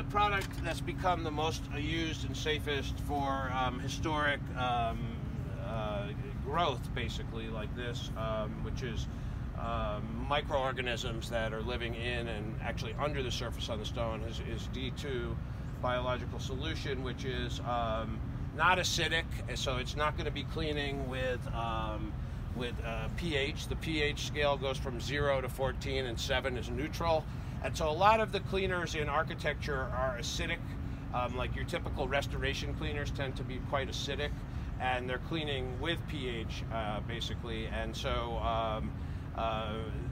product that's become the most used and safest for historic growth, basically, like this, which is microorganisms that are living in and actually under the surface on the stone, is D2 biological solution, which is not acidic, so it's not going to be cleaning with pH. The pH scale goes from 0 to 14, and 7 is neutral. And so a lot of the cleaners in architecture are acidic, like your typical restoration cleaners tend to be quite acidic, and they're cleaning with pH, basically. And so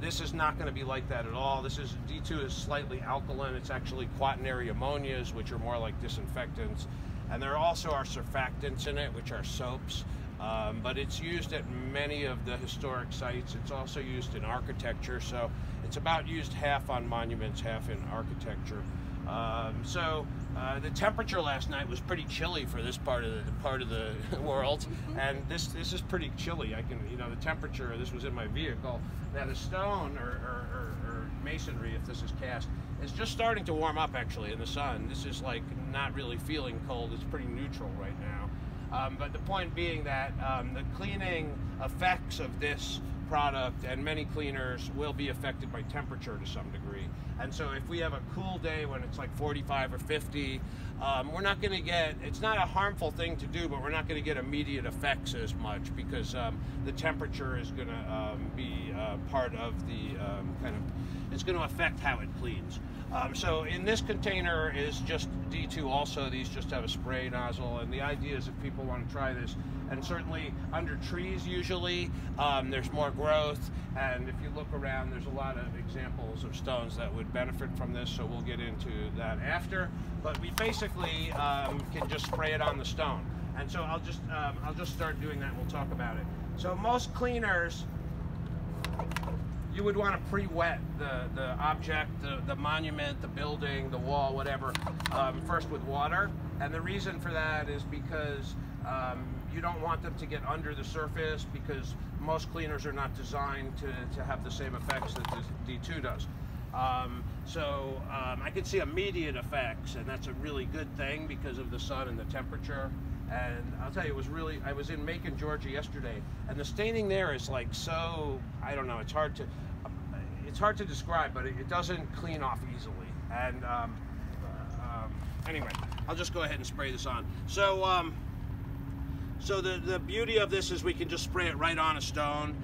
this is not going to be like that at all. D2 is slightly alkaline. It's actually quaternary ammonias, which are more like disinfectants. And there also are surfactants in it, which are soaps. But it's used at many of the historic sites. It's also used in architecture, so it's about used half on monuments, half in architecture. The temperature last night was pretty chilly for this part of the world, and this is pretty chilly. The temperature. This was in my vehicle. Now the stone or masonry, if this is cast, is just starting to warm up actually in the sun. This is like not really feeling cold. It's pretty neutral right now. But the point being that the cleaning effects of this product and many cleaners will be affected by temperature to some degree. And so if we have a cool day when it's like 45 or 50, we're not going to get, it's not a harmful thing to do, but we're not going to get immediate effects as much because the temperature is going to be part of the it's going to affect how it cleans. So in this container is just D2 also. These just have a spray nozzle, and the idea is if people want to try this, and certainly under trees usually, there's more growth, and if you look around, there's a lot of examples of stones that would benefit from this, so we'll get into that after. But we basically can just spray it on the stone. And so I'll just start doing that and we'll talk about it. So most cleaners, you would want to pre-wet the object, the monument, the building, the wall, whatever, first with water. And the reason for that is because you don't want them to get under the surface, because most cleaners are not designed to have the same effects that this D2 does. I can see immediate effects, and that's a really good thing because of the sun and the temperature. And I'll tell you, I was in Macon, Georgia yesterday, and the staining there is like so, I don't know, it's hard to describe, but it doesn't clean off easily. And anyway, I'll just go ahead and spray this on. So the beauty of this is we can just spray it right on a stone.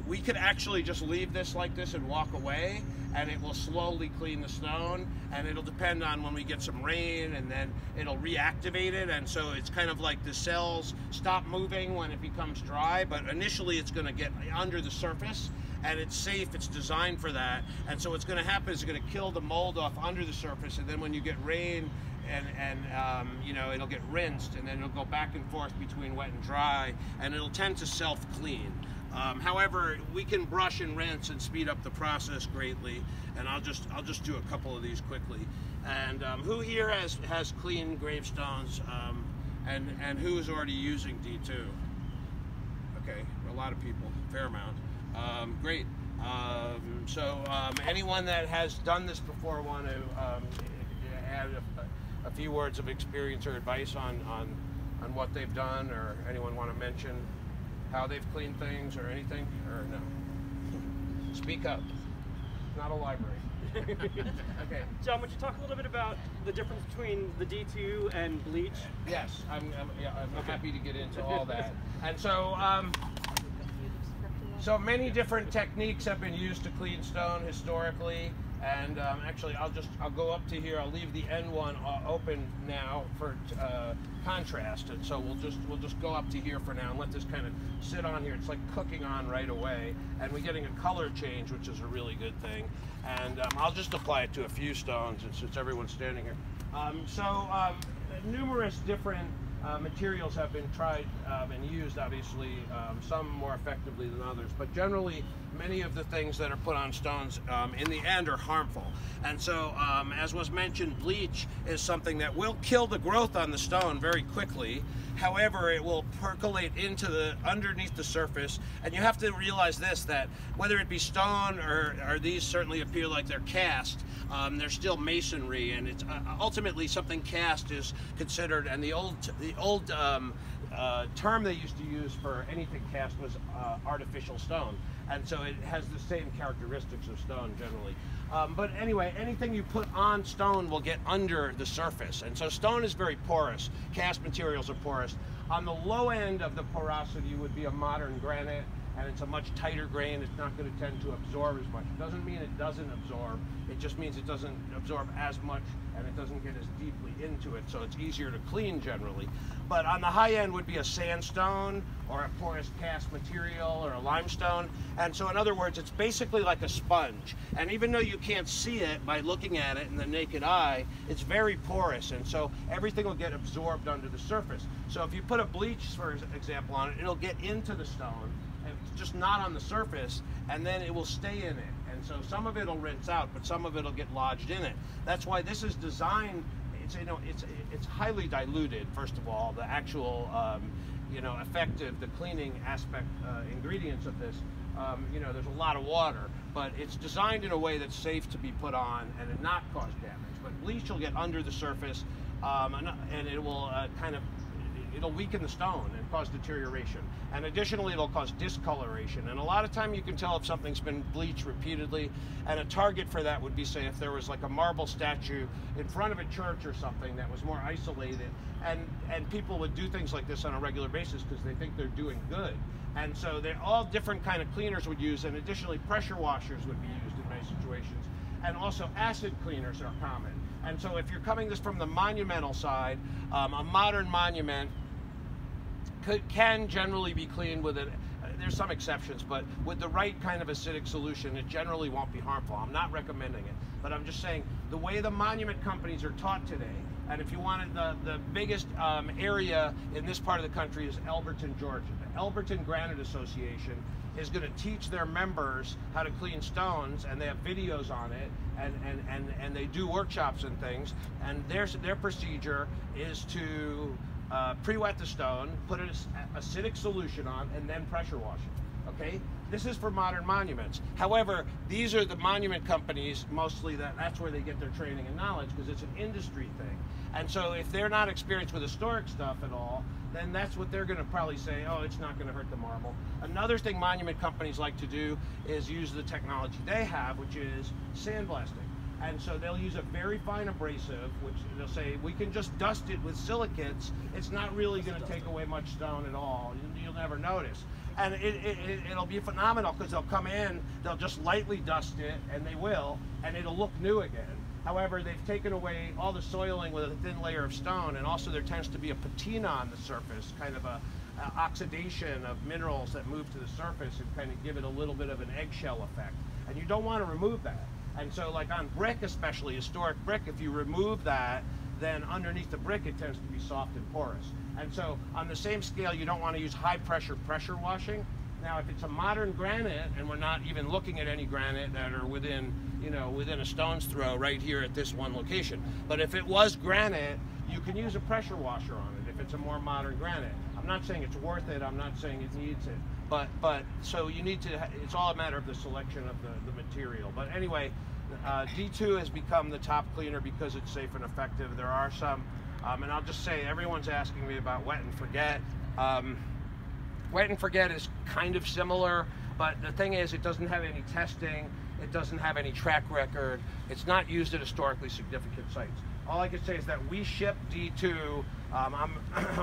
We could actually just leave this like this and walk away, and it will slowly clean the stone, and it'll depend on when we get some rain, and then it'll reactivate it. And so it's kind of like the cells stop moving when it becomes dry, but initially it's going to get under the surface, and it's safe, it's designed for that. And so what's going to happen is it's going to kill the mold off under the surface, and then when you get rain it'll get rinsed, and then it'll go back and forth between wet and dry, and it'll tend to self-clean. However, we can brush and rinse and speed up the process greatly, and I'll just do a couple of these quickly. And who here has clean gravestones, and who is already using D2? Okay, a lot of people, fair amount. Great. Anyone that has done this before want to add a few words of experience or advice on what they've done, or anyone want to mention how they've cleaned things or anything, or no? Speak up. It's not a library. Okay. John, would you talk a little bit about the difference between the D2 and bleach? Yes, I'm happy to get into all that. And so many different techniques have been used to clean stone historically. And actually, I'll go up to here. I'll leave the end one open now for contrast, and so we'll just go up to here for now and let this kind of sit on here. It's like cooking on right away, and we're getting a color change, which is a really good thing. And I'll just apply it to a few stones, and since everyone's standing here, numerous different materials have been tried and used, obviously, some more effectively than others, but generally many of the things that are put on stones in the end are harmful. And so, as was mentioned, bleach is something that will kill the growth on the stone very quickly. However, it will percolate into the underneath the surface, and you have to realize this, that whether it be stone or these certainly appear like they're cast, they're still masonry, and it's ultimately something cast is considered, and the old term they used to use for anything cast was artificial stone, and so it has the same characteristics of stone generally. But anyway, anything you put on stone will get under the surface, and so stone is very porous. Cast materials are porous. On the low end of the porosity would be a modern granite, and it's a much tighter grain. It's not going to tend to absorb as much. It doesn't mean it doesn't absorb. It just means it doesn't absorb as much, and it doesn't get as deeply into it, so it's easier to clean generally. But on the high end would be a sandstone or a porous cast material or a limestone. And so in other words, it's basically like a sponge. And even though you can't see it by looking at it in the naked eye, it's very porous, and so everything will get absorbed under the surface. So if you put a bleach, for example, on it, it'll get into the stone, and it's just not on the surface, and then it will stay in it. And so some of it will rinse out, but some of it will get lodged in it. That's why this is designed, it's highly diluted, first of all, the actual effective, the cleaning aspect, ingredients of this. There's a lot of water, but it's designed in a way that's safe to be put on and it not cause damage. But bleach will get under the surface, and it will it'll weaken the stone and cause deterioration. And additionally, it'll cause discoloration. And a lot of time you can tell if something's been bleached repeatedly, and a target for that would be, say, if there was like a marble statue in front of a church or something that was more isolated, and people would do things like this on a regular basis because they think they're doing good. And so they're all different kind of cleaners would use, and additionally pressure washers would be used in many situations. And also acid cleaners are common. And so if you're coming this from the monumental side, a modern monument can generally be cleaned with there's some exceptions, but with the right kind of acidic solution, it generally won't be harmful. I'm not recommending it, but I'm just saying the way the monument companies are taught today, and if you wanted the biggest area in this part of the country is Elberton, Georgia. The Elberton Granite Association is going to teach their members how to clean stones, and they have videos on it, and they do workshops and things, and their procedure is to pre-wet the stone, put an acidic solution on, and then pressure wash it. Okay? This is for modern monuments. However, these are the monument companies, mostly that's where they get their training and knowledge, because it's an industry thing. And so if they're not experienced with historic stuff at all, then that's what they're going to probably say, oh, it's not going to hurt the marble. Another thing monument companies like to do is use the technology they have, which is sandblasting. And so they'll use a very fine abrasive, which they'll say, we can just dust it with silicates. It's not really going to take away much stone at all. You'll never notice. And it'll be phenomenal, because they'll come in, they'll just lightly dust it, and they will, and it'll look new again. However, they've taken away all the soiling with a thin layer of stone, and also there tends to be a patina on the surface, kind of a oxidation of minerals that move to the surface and kind of give it a little bit of an eggshell effect. And you don't want to remove that. And so like on brick, especially historic brick, if you remove that, then underneath the brick it tends to be soft and porous. And so on the same scale, you don't want to use high pressure washing. Now if it's a modern granite, and we're not even looking at any granite that are within a stone's throw right here at this one location, but if it was granite, you can use a pressure washer on it if it's a more modern granite. I'm not saying it's worth it, I'm not saying it needs it, but so you need to, it's all a matter of the selection of the material. But anyway, D2 has become the top cleaner because it's safe and effective. There are some, and I'll just say, everyone's asking me about wet and forget. Wet and forget is kind of similar, but the thing is, it doesn't have any testing, it doesn't have any track record, it's not used at historically significant sites. All I can say is that we ship D2. I'm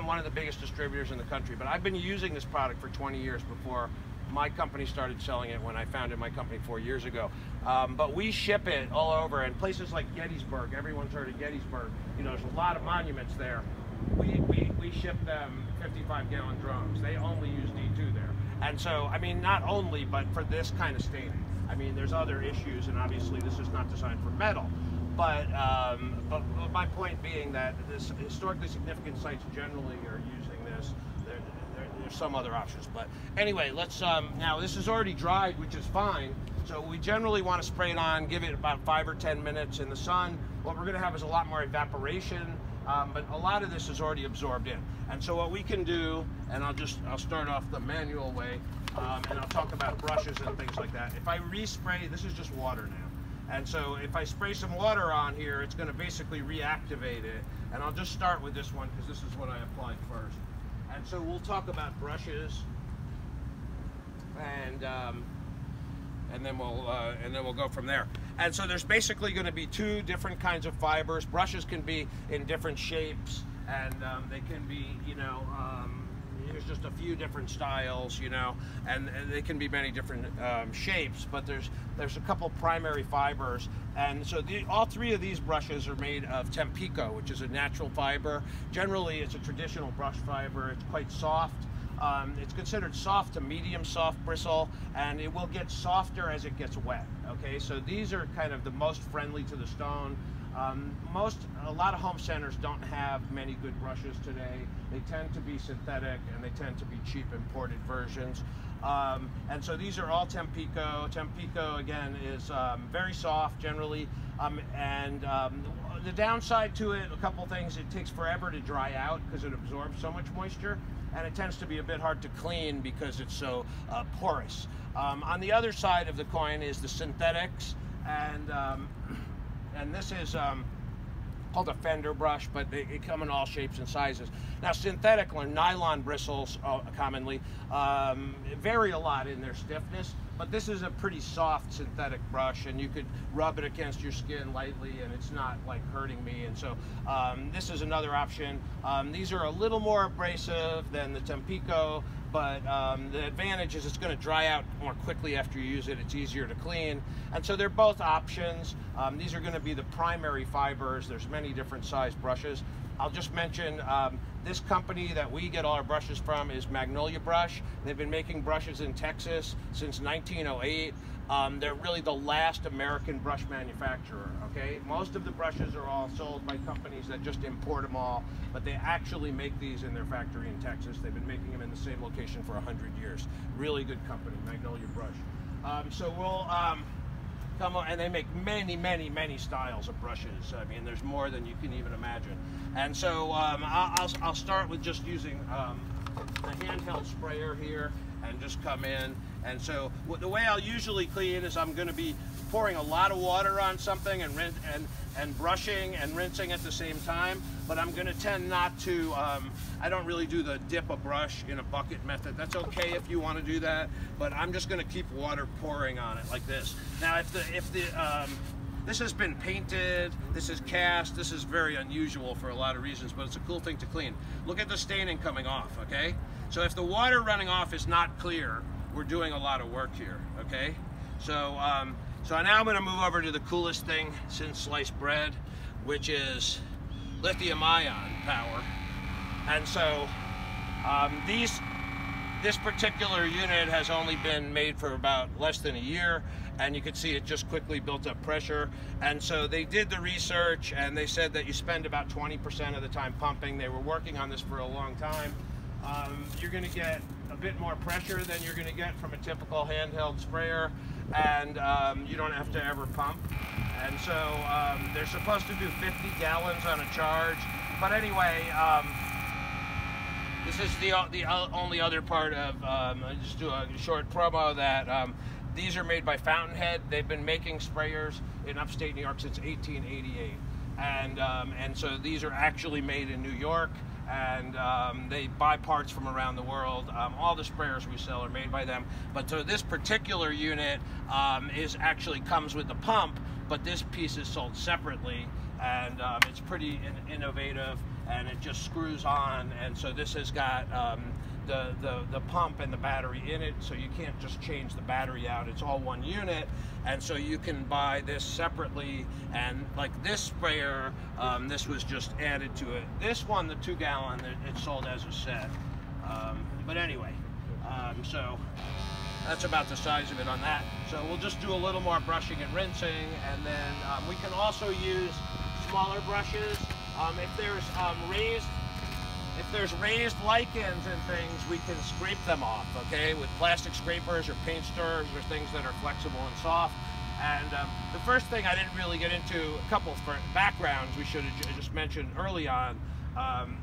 one of the biggest distributors in the country, but I've been using this product for 20 years before my company started selling it, when I founded my company 4 years ago. But we ship it all over, and places like Gettysburg, everyone's heard of Gettysburg, there's a lot of monuments there. We ship them 55-gallon drums. They only use D2 there. And so, I mean, not only, but for this kind of staining. I mean, there's other issues, and obviously this is not designed for metal. but my point being that this historically significant sites generally are using this. There's some other options, but anyway, let's now this is already dried, which is fine. So we generally want to spray it on, give it about 5 or 10 minutes in the sun. What we're going to have is a lot more evaporation, but a lot of this is already absorbed in. And so what we can do, and I'll start off the manual way, and I'll talk about brushes and things like that. If I respray, this is just water now. And so if I spray some water on here, it's going to basically reactivate it. And I'll just start with this one because this is what I applied first. And so we'll talk about brushes, and then we'll go from there. And so there's basically going to be 2 different kinds of fibers. Brushes can be in different shapes, and they can be, there's just a few different styles, and they can be many different shapes. But there's a couple primary fibers, and so all 3 of these brushes are made of Tempico, which is a natural fiber. Generally, it's a traditional brush fiber. It's quite soft. It's considered soft to medium soft bristle, and it will get softer as it gets wet. Okay, so these are kind of the most friendly to the stone. A lot of home centers don't have many good brushes today. They tend to be synthetic, and they tend to be cheap imported versions. And so these are all Tempico. Tempico, again, is very soft generally. The downside to it, a couple things, it takes forever to dry out because it absorbs so much moisture, and it tends to be a bit hard to clean because it's so porous. On the other side of the coin is the synthetics, and this is called a fender brush, but they come in all shapes and sizes. Now, synthetic or nylon bristles commonly vary a lot in their stiffness, but this is a pretty soft synthetic brush, and you could rub it against your skin lightly, and it's not like hurting me. And so this is another option. These are a little more abrasive than the Tempico, but the advantage is it's going to dry out more quickly after you use it. It's easier to clean, and so they're both options. These are going to be the primary fibers. There's many different size brushes. I'll just mention this company that we get all our brushes from is Magnolia Brush. They've been making brushes in Texas since 1908. They're really the last American brush manufacturer, okay? Most of the brushes are all sold by companies that just import them all, but they actually make these in their factory in Texas. They've been making them in the same location for 100 years. Really good company, Magnolia Brush. So we'll come on, and they make many styles of brushes. I mean, there's more than you can even imagine. And so I'll start with just using the handheld sprayer here and just come in. And so the way I'll usually clean is I'm going to be pouring a lot of water on something and brushing and rinsing at the same time, but I'm going to tend not to, I don't really do the dip a brush in a bucket method. That's okay if you want to do that, but I'm just going to keep water pouring on it like this. Now this has been painted, this is cast, this is very unusual for a lot of reasons, but it's a cool thing to clean. Look at the staining coming off, okay? So if the water running off is not clear, we're doing a lot of work here, okay? So now I'm going to move over to the coolest thing since sliced bread, which is lithium-ion power. And so this particular unit has only been made for about less than a year, and you can see it just quickly built up pressure. And so they did the research, and they said that you spend about 20% of the time pumping. They were working on this for a long time. You're going to get a bit more pressure than you're going to get from a typical handheld sprayer, and you don't have to ever pump. And so they're supposed to do 50 gallons on a charge, but anyway, this is the only other part of, I'll just do a short promo that these are made by Fountainhead. They've been making sprayers in upstate New York since 1888, and so these are actually made in New York. And they buy parts from around the world. All the sprayers we sell are made by them. But so this particular unit actually comes with the pump, but this piece is sold separately, and it's pretty innovative, and it just screws on. And so this has got the pump and the battery in it, so you can't just change the battery out. It's all one unit, and so you can buy this separately. And like this sprayer, this was just added to it. This one, the 2-gallon, it's sold as a set. But anyway, so That's about the size of it on that. So we'll just do a little more brushing and rinsing, and then we can also use smaller brushes. If there's raised lichens and things, we can scrape them off, okay, with plastic scrapers or paint stirrers or things that are flexible and soft. And the first thing I didn't really get into, a couple of backgrounds we should have just mentioned early on.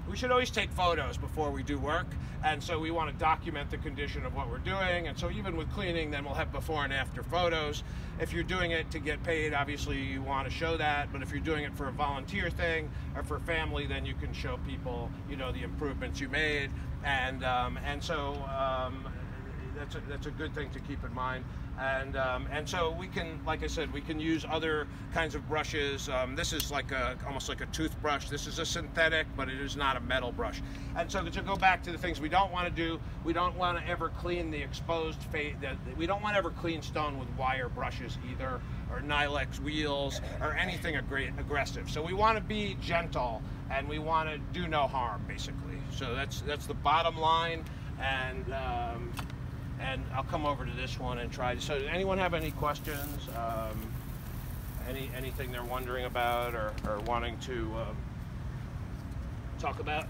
We should always take photos before we do work, and so we want to document the condition of what we're doing. And so even with cleaning, then we'll have before and after photos. If you're doing it to get paid, obviously you want to show that, but if you're doing it for a volunteer thing or for family, then you can show people, you know, the improvements you made. And so that's a good thing to keep in mind. And so we can, like I said, we can use other kinds of brushes. This is like almost like a toothbrush. This is a synthetic, but it is not a metal brush. And so to go back to the things we don't want to do, we don't want to ever clean the exposed face. We don't want to ever clean stone with wire brushes either, or Nylex wheels, or anything aggressive. So we want to be gentle, and we want to do no harm, basically. So that's the bottom line. And I'll come over to this one and try. So does anyone have any questions? Anything they're wondering about or wanting to talk about?